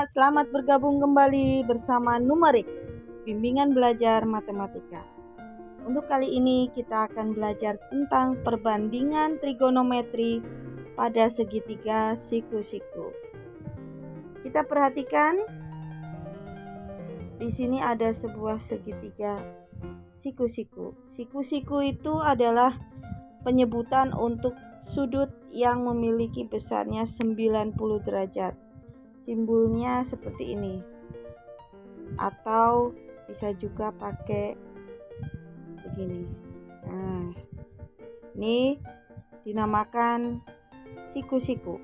selamat bergabung kembali bersama Numerik, bimbingan belajar matematika. Untuk kali ini kita akan belajar tentang perbandingan trigonometri pada segitiga siku-siku. Kita perhatikan di sini ada sebuah segitiga siku-siku. Siku-siku itu adalah penyebutan untuk sudut yang memiliki besarnya 90 derajat. Simbolnya seperti ini, atau bisa juga pakai begini. Nah, ini dinamakan siku-siku.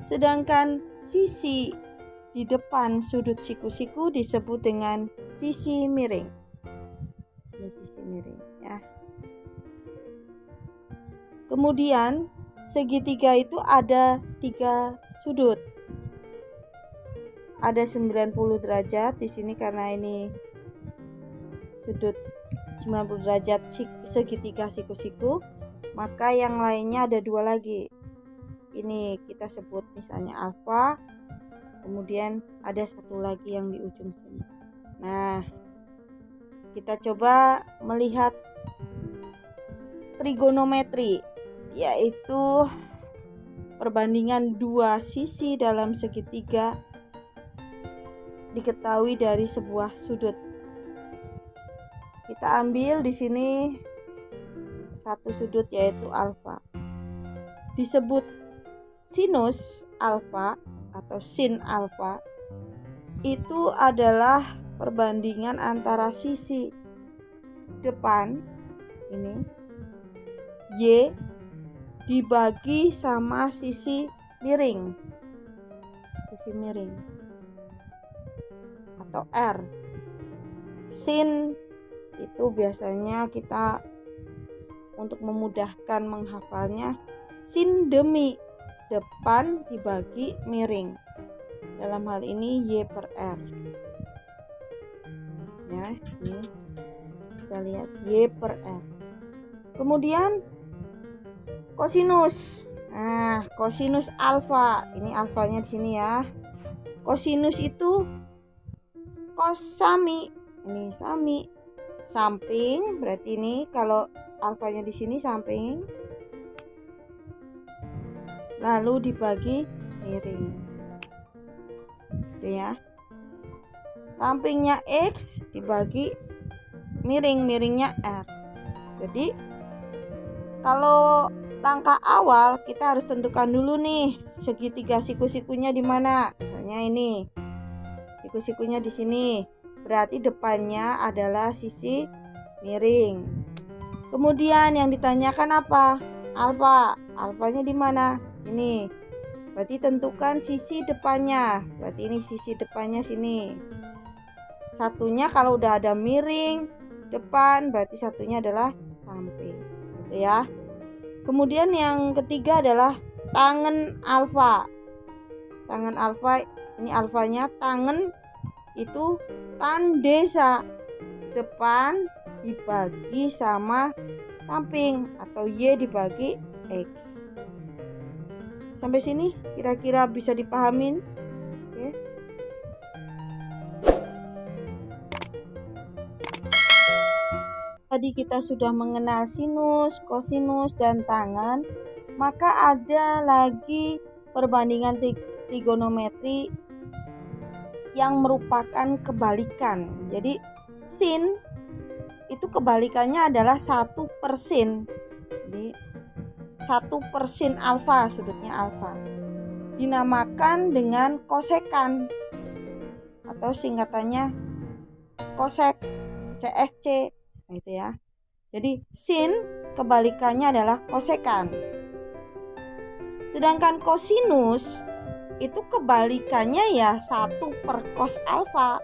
Sedangkan sisi di depan sudut siku-siku disebut dengan sisi miring. Ini sisi miring ya. Kemudian segitiga itu ada 3 sudut. Ada 90 derajat di sini karena ini sudut 90 derajat segitiga siku-siku, maka yang lainnya ada 2 lagi. Ini kita sebut misalnya alfa, kemudian ada 1 lagi yang di ujung sini. Nah, kita coba melihat trigonometri, yaitu perbandingan 2 sisi dalam segitiga diketahui dari sebuah sudut. Kita ambil di sini satu sudut yaitu alfa. Disebut sinus alfa atau sin alfa. Itu adalah perbandingan antara sisi depan ini Y dibagi sama sisi miring. Sisi miring atau R. Sin itu biasanya kita untuk memudahkan menghafalnya sin demi depan dibagi miring. Dalam hal ini Y per R. Ya, ini kita lihat Y per R. Kemudian kosinus. Nah, kosinus alfa. Ini alfanya di sini ya. Kosinus itu cos sami, ini sami, samping, berarti ini kalau alfanya di sini samping, lalu dibagi miring, gitu ya. Sampingnya X dibagi miring, miringnya R. Jadi kalau langkah awal kita harus tentukan dulu nih segitiga siku-sikunya di mana. Misalnya ini. Siku-sikunya di sini, berarti depannya adalah sisi miring. Kemudian yang ditanyakan apa? Alfa. Alfanya di mana? Ini. Berarti tentukan sisi depannya. Berarti ini sisi depannya sini. Satunya kalau udah ada miring depan, berarti satunya adalah samping. Gitu ya. Kemudian yang ketiga adalah tangen alfa. Tangen alfa, ini alfanya, tangen itu tandesa, depan dibagi sama samping atau Y dibagi X. Sampai sini kira-kira bisa dipahamin? Oke. Tadi kita sudah mengenal sinus, kosinus, dan tangen. Maka ada lagi perbandingan trigonometri yang merupakan kebalikan. Jadi sin itu kebalikannya adalah 1 per sin. Jadi 1 per sin alfa, sudutnya alfa. Dinamakan dengan kosekan atau singkatannya kosek, CSC. Nah, itu ya. Jadi sin kebalikannya adalah kosekan. Sedangkan kosinus itu kebalikannya ya 1 per cos alfa,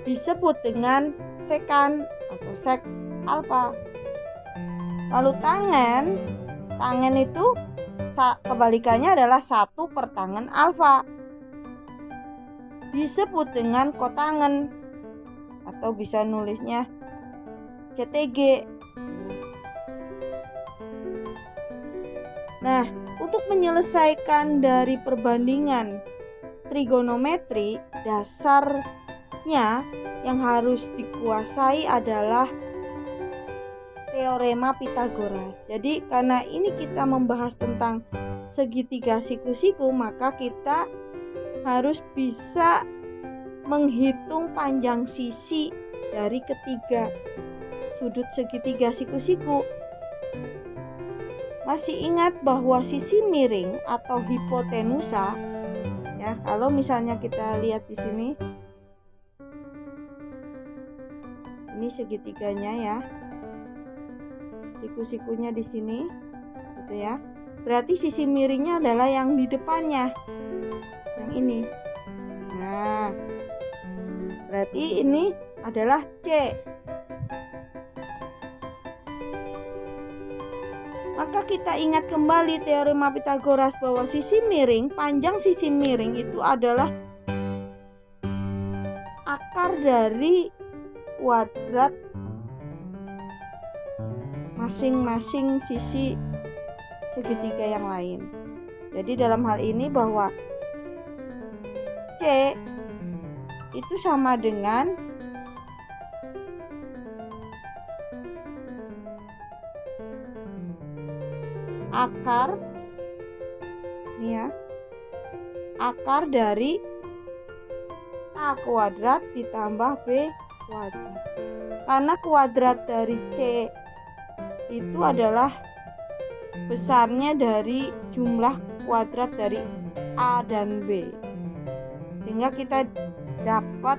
disebut dengan sekan atau sek alfa. Lalu tangen itu kebalikannya adalah 1 per tangen alfa, disebut dengan kotangen atau bisa nulisnya CTG. Nah, untuk menyelesaikan dari perbandingan trigonometri, dasarnya yang harus dikuasai adalah teorema Pitagoras. Jadi karena ini kita membahas tentang segitiga siku-siku, maka kita harus bisa menghitung panjang sisi dari ketiga sudut segitiga siku-siku. Masih ingat bahwa sisi miring atau hipotenusa, ya, kalau misalnya kita lihat di sini, ini segitiganya ya, siku-sikunya di sini, gitu ya. Berarti sisi miringnya adalah yang di depannya, yang ini. Nah, berarti ini adalah C. Maka kita ingat kembali teorema Pitagoras bahwa sisi miring, panjang sisi miring itu adalah akar dari kuadrat masing-masing sisi segitiga yang lain. Jadi dalam hal ini bahwa C itu sama dengan akar, ini ya, akar dari A kuadrat ditambah B kuadrat. Karena kuadrat dari C itu adalah besarnya dari jumlah kuadrat dari A dan B, sehingga kita dapat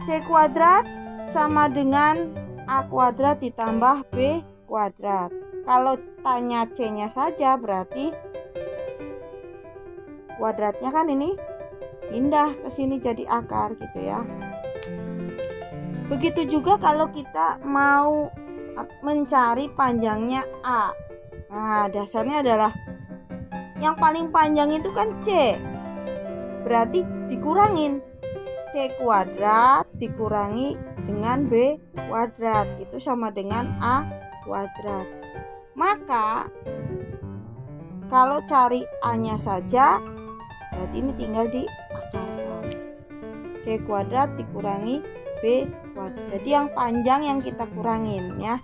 C kuadrat sama dengan A kuadrat ditambah B kuadrat. Kalau tanya C-nya saja, berarti kuadratnya kan ini pindah ke sini jadi akar gitu ya. Begitu juga kalau kita mau mencari panjangnya A. Nah, dasarnya adalah yang paling panjang itu kan C. Berarti dikurangin C kuadrat dikurangi dengan B kuadrat, itu sama dengan A kuadrat. Maka kalau cari A-nya saja, berarti ini tinggal diakarkan. C kuadrat dikurangi B kuadrat. Jadi yang panjang yang kita kurangin ya.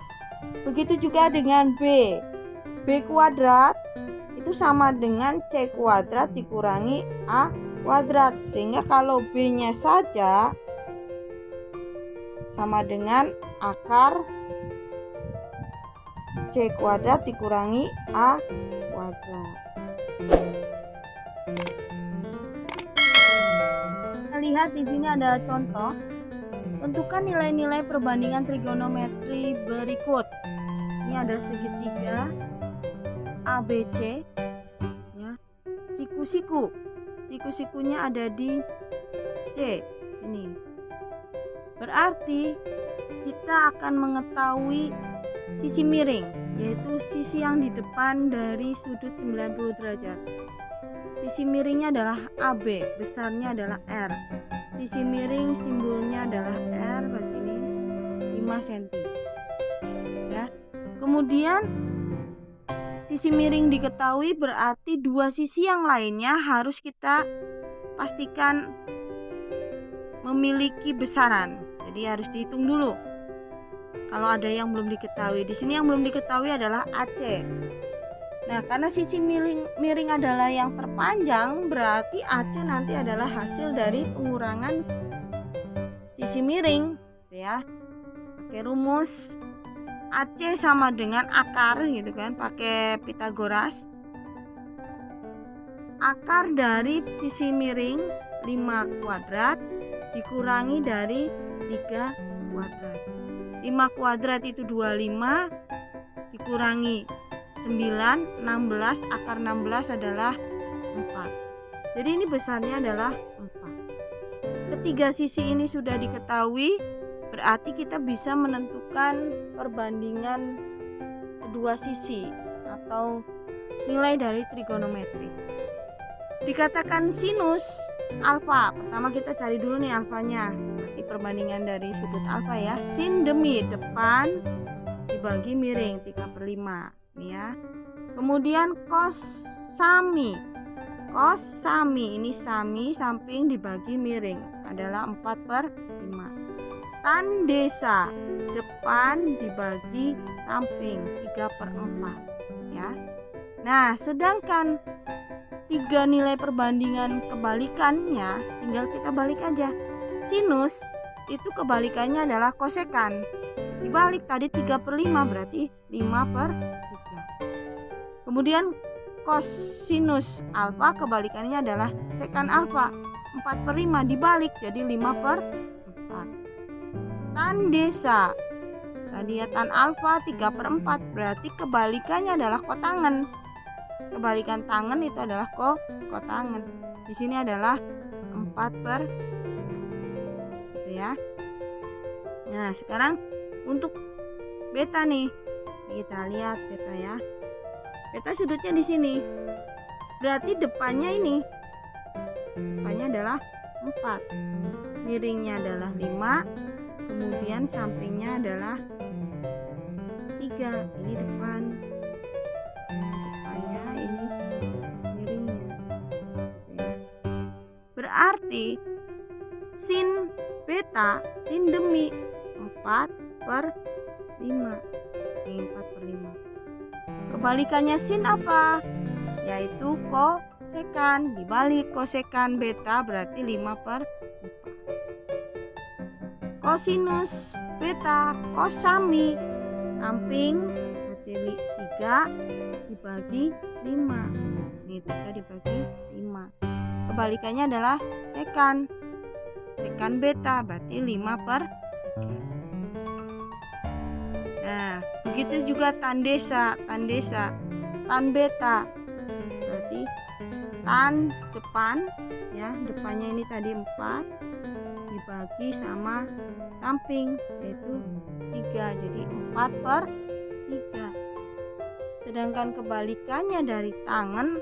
Begitu juga dengan B. B kuadrat itu sama dengan C kuadrat dikurangi A kuadrat. Sehingga kalau B-nya saja sama dengan akar C kuadrat dikurangi A kuadrat. Kita lihat di sini ada contoh. Tentukan nilai-nilai perbandingan trigonometri berikut. Ini ada segitiga ABC ya. Siku-siku. Siku-sikunya ada di C ini. Berarti kita akan mengetahui sisi miring, yaitu sisi yang di depan dari sudut 90 derajat. Sisi miringnya adalah AB, besarnya adalah R. Sisi miring simbolnya adalah R, berarti ini 5 cm. Ya. Kemudian sisi miring diketahui, berarti dua sisi yang lainnya harus kita pastikan memiliki besaran. Jadi harus dihitung dulu. Kalau ada yang belum diketahui, di sini yang belum diketahui adalah AC. Nah, karena sisi miring adalah yang terpanjang, berarti AC nanti adalah hasil dari pengurangan sisi miring, ya. Pakai rumus AC sama dengan akar, gitu kan? Pakai Pitagoras. Akar dari sisi miring 5 kuadrat dikurangi dari 3 kuadrat. 5 kuadrat itu 25 dikurangi 9, 16, akar 16 adalah 4. Jadi ini besarnya adalah 4. Ketiga sisi ini sudah diketahui, berarti kita bisa menentukan perbandingan kedua sisi atau nilai dari trigonometri. Dikatakan sinus alfa, pertama kita cari dulu nih alfanya. Berarti perbandingan dari sudut alfa ya. Sin demi depan dibagi miring 3/5 nih ya. Kemudian cos sami Cos sami, ini sami samping dibagi miring adalah 4/5. Tan desa, depan dibagi samping 3/4 ya. Nah, sedangkan 3 nilai perbandingan kebalikannya tinggal kita balik aja. Sinus itu kebalikannya adalah kosekan. Dibalik tadi 3/5 berarti 5/3. Kemudian kosinus alfa kebalikannya adalah sekan alfa, 4/5 dibalik jadi 5/4. Tan desa tadi ya, tan alfa 3/4 berarti kebalikannya adalah kotangen. Kebalikan tangen itu adalah kotangen. Di sini adalah 4/3 gitu ya. Nah, sekarang untuk beta nih. Kita lihat beta ya. Beta sudutnya di sini. Berarti depannya ini. Depannya adalah 4. Miringnya adalah 5. Kemudian sampingnya adalah 3. Ini depan. Depannya ini miringnya. Ya. Berarti sin beta, sin demi 4/5. Ini 4/5. Kebalikannya sin apa? Yaitu kosekan. Dibalik kosekan beta berarti 5/4. Kosinus beta, kosami samping berarti 3 dibagi 5. Ini 3 dibagi 5. Kebalikannya adalah sekan. Sekan beta berarti 5/3. Nah, begitu juga tan desa, tan beta berarti tan depan ya, depannya ini tadi 4 dibagi sama samping yaitu 3 jadi 4/3. Sedangkan kebalikannya dari tangen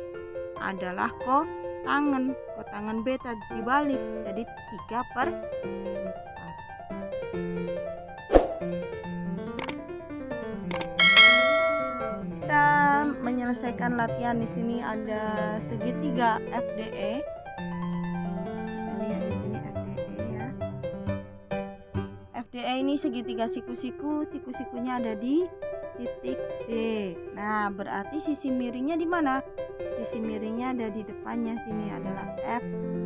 adalah kotangen. Kotangen beta dibalik jadi 3/4. Menyelesaikan latihan di sini ada segitiga FDE. Kita lihat di sini FDE ya. FDE ini segitiga siku-siku, siku-sikunya ada di titik D. Nah, berarti sisi miringnya di mana? Sisi miringnya ada di depannya sini adalah FD.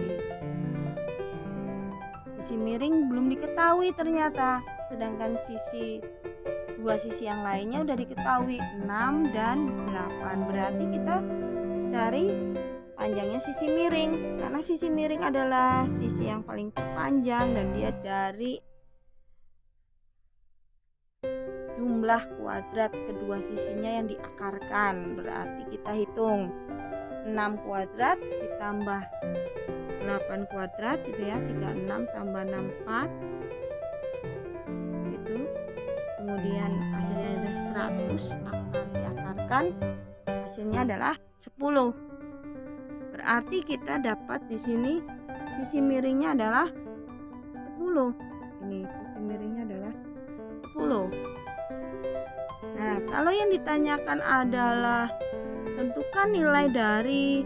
Sisi miring belum diketahui ternyata, sedangkan dua sisi yang lainnya udah diketahui 6 dan 8. Berarti kita cari panjangnya sisi miring, karena sisi miring adalah sisi yang paling panjang dan dia dari jumlah kuadrat kedua sisinya yang diakarkan. Berarti kita hitung 6 kuadrat ditambah 8 kuadrat gitu ya, 36 tambah 64 gitu. Kemudian hasilnya adalah 100 akar diakarkan, hasilnya adalah 10. Berarti kita dapat di sini sisi miringnya adalah 10. Ini sisi miringnya adalah 10. Nah, kalau yang ditanyakan adalah tentukan nilai dari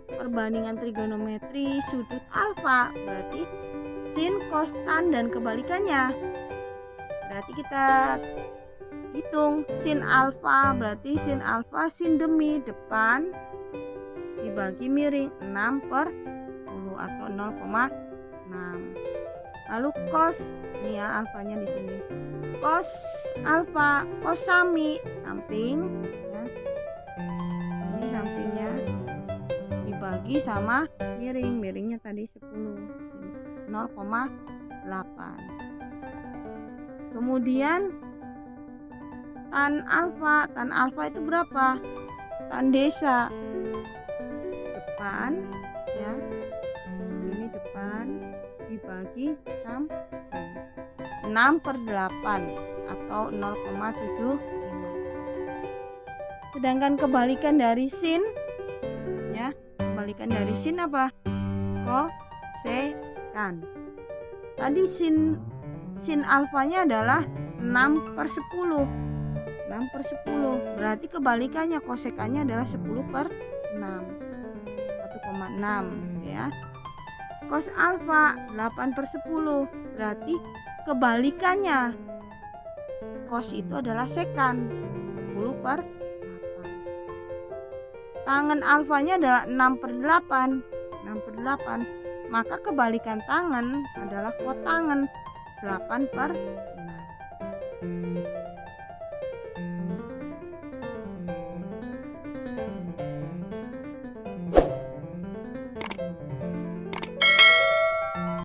perbandingan trigonometri sudut alfa, berarti sin, cos, tan dan kebalikannya. Berarti kita hitung sin alfa, berarti sin alfa sin demi depan dibagi miring 6/10 atau 0,6. Lalu cos, ini ya alfanya di sini. Cos alfa, kosami samping ya. Ini sampingnya dibagi sama miring, miringnya tadi 10, 0,8. Kemudian tan alfa itu berapa? Tan desa depan ya, ini depan dibagi 6/8 atau 0,75. Sedangkan kebalikan dari sin ya, kebalikan dari sin apa? Kosekan. Tadi sin alfanya adalah 6/10. 6/10 berarti kebalikannya kosekannya adalah 10/6. 0,6 ya. Cos alfa 8/10, berarti kebalikannya. Cos itu adalah sekan, 10/8. Tangen alfanya adalah 6/8. Maka kebalikan tangen adalah kotangen, 8/6.